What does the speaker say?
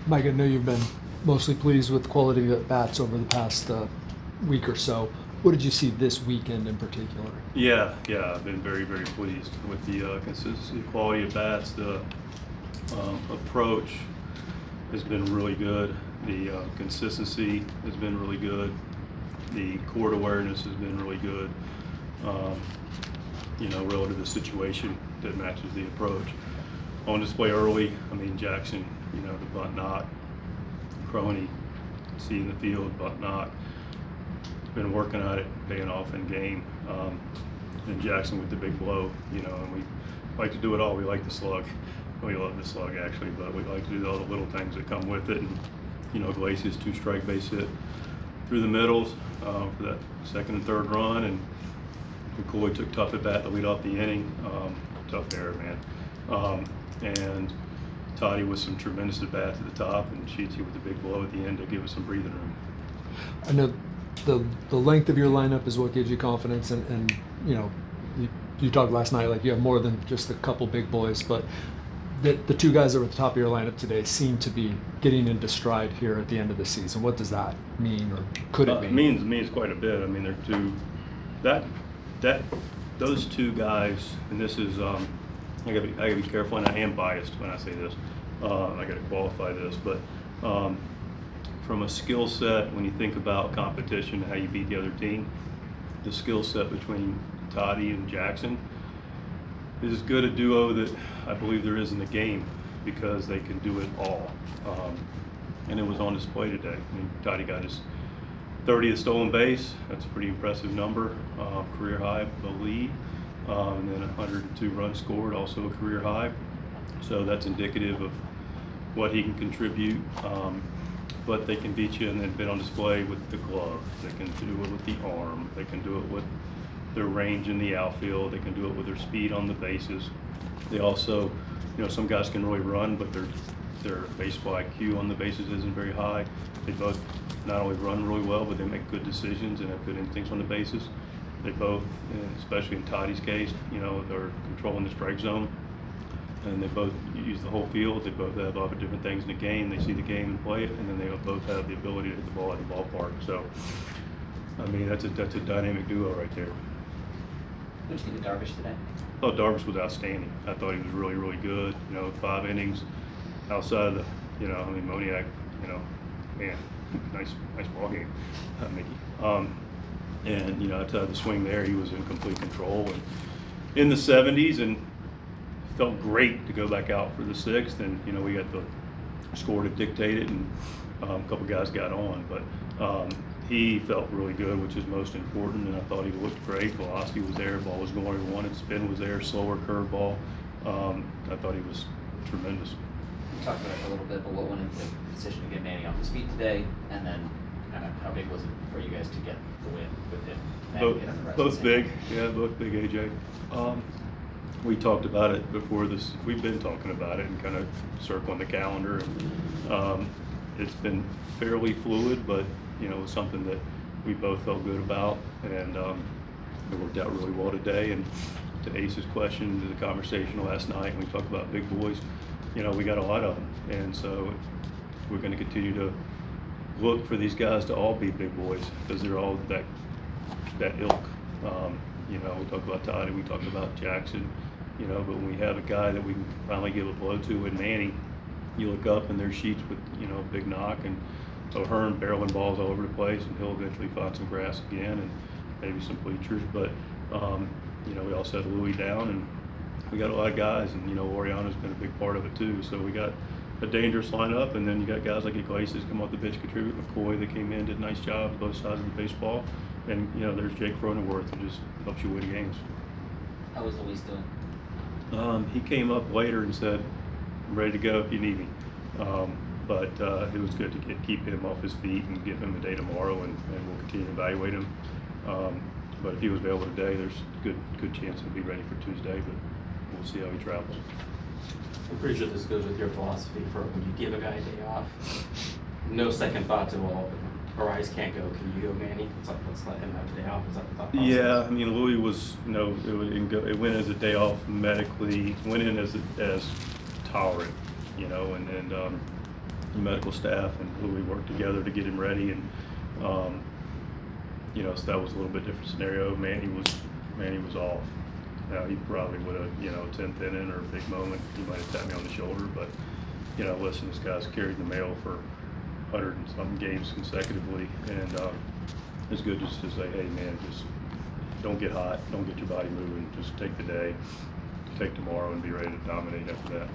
Mike, I know you've been mostly pleased with the quality of at-bats over the past week or so. What did you see this weekend in particular? Yeah, I've been very, very pleased with the consistency, quality of bats. The approach has been really good. The consistency has been really good. The court awareness has been really good. Relative to the situation that matches the approach. On display early, Jackson, the bunt knock, Crony, seeing the field, bunt knock. Been working at it, paying off in game. And Jackson with the big blow, and we like to do it all. We like the slug. We love the slug actually, but we like to do all the little things that come with it. And Iglesias 2-strike base hit through the middles for that second and third run, and McCoy took tough at bat to lead off the inning. Tough error, man. And Toddy with some tremendous at bats at the top, and Sheetsy with the big blow at the end to give us some breathing room. I know the length of your lineup is what gives you confidence, and you talked last night like you have more than just a couple big boys, but the two guys that were at the top of your lineup today seem to be getting into stride here at the end of the season. What does that mean, or could it mean? It means quite a bit. They're two those two guys, and this is I gotta be careful, and I am biased when I say this. I gotta qualify this, but from a skill set, when you think about competition, how you beat the other team, the skill set between Toddy and Jackson is as good a duo that I believe there is in the game, because they can do it all. And it was on display today. Toddy got his 30th stolen base. That's a pretty impressive number, career high, I believe. And then 102 runs scored, also a career high. So that's indicative of what he can contribute. But they can beat you, and they've been on display with the glove. They can do it with the arm. They can do it with their range in the outfield. They can do it with their speed on the bases. They also, some guys can really run, but their baseball IQ on the bases isn't very high. They both not only run really well, but they make good decisions and have good instincts on the bases. They both, especially in Toddy's case, they're controlling the strike zone, and they both use the whole field. They both have other different things in the game. They see the game and play it, and then they both have the ability to hit the ball at the ballpark. So, that's a dynamic duo right there. What did you think of Darvish today? Oh, Darvish was outstanding. I thought he was really, really good. 5 innings outside of the, Moniak, man, nice ball game, Mickey. And outside of the swing there, he was in complete control and in the 70s, and felt great to go back out for the 6th. And we got the score to dictate it, and a couple guys got on, but he felt really good, which is most important. And I thought he looked great. Velocity was there, ball was going where he wanted, spin was there, slower curveball. I thought he was tremendous. We talked about it a little bit, but what went into the decision to get Manny off his feet today, and then kind of how big was it for you guys to get the win with him? Both big, both big, AJ. We talked about it before this. We've been talking about it and kind of circling the calendar. And, it's been fairly fluid, but it was something that we both felt good about, and it worked out really well today. And to Ace's question, to the conversation last night, when we talked about big boys, we got a lot of them, and so we're going to continue to look for these guys to all be big boys, because they're all that ilk. We talked about Toddy, we talked about Jackson, but when we have a guy that we can finally give a blow to in Manny, you look up and there's Sheets with, big knock, and O'Hearn barreling balls all over the place, and he'll eventually find some grass again and maybe some bleachers. But, we also had Louis down, and we got a lot of guys, and, Oriana's been a big part of it too. So we got a dangerous lineup, and then you got guys like Iglesias come off the bench, contribute. McCoy, that came in, did a nice job on both sides of the baseball. And, there's Jake Cronenworth, who just helps you win games. How was Luis doing? He came up later and said, "I'm ready to go if you need me." But it was good to keep him off his feet and give him a day tomorrow, and we'll continue to evaluate him. But if he was available today, there's a good chance he'll be ready for Tuesday, but we'll see how he travels. I'm pretty sure this goes with your philosophy for when you give a guy a day off. No second thought to, well, Arraez can't go, can you go, Manny? It's like, let's let him have a day off. Is that the thought process? Yeah, Louis was, it went as a day off medically, went in as tolerant, and the medical staff and Louis worked together to get him ready, and you know, so that was a little bit different scenario. Manny was off. Now he probably would have, you know, 10th inning or a big moment, he might have tapped me on the shoulder, but you know, listen, this guy's carried the mail for 100 and something games consecutively, and it's good just to say, hey man, just don't get hot, don't get your body moving, just take the day, take tomorrow, and be ready to dominate after that.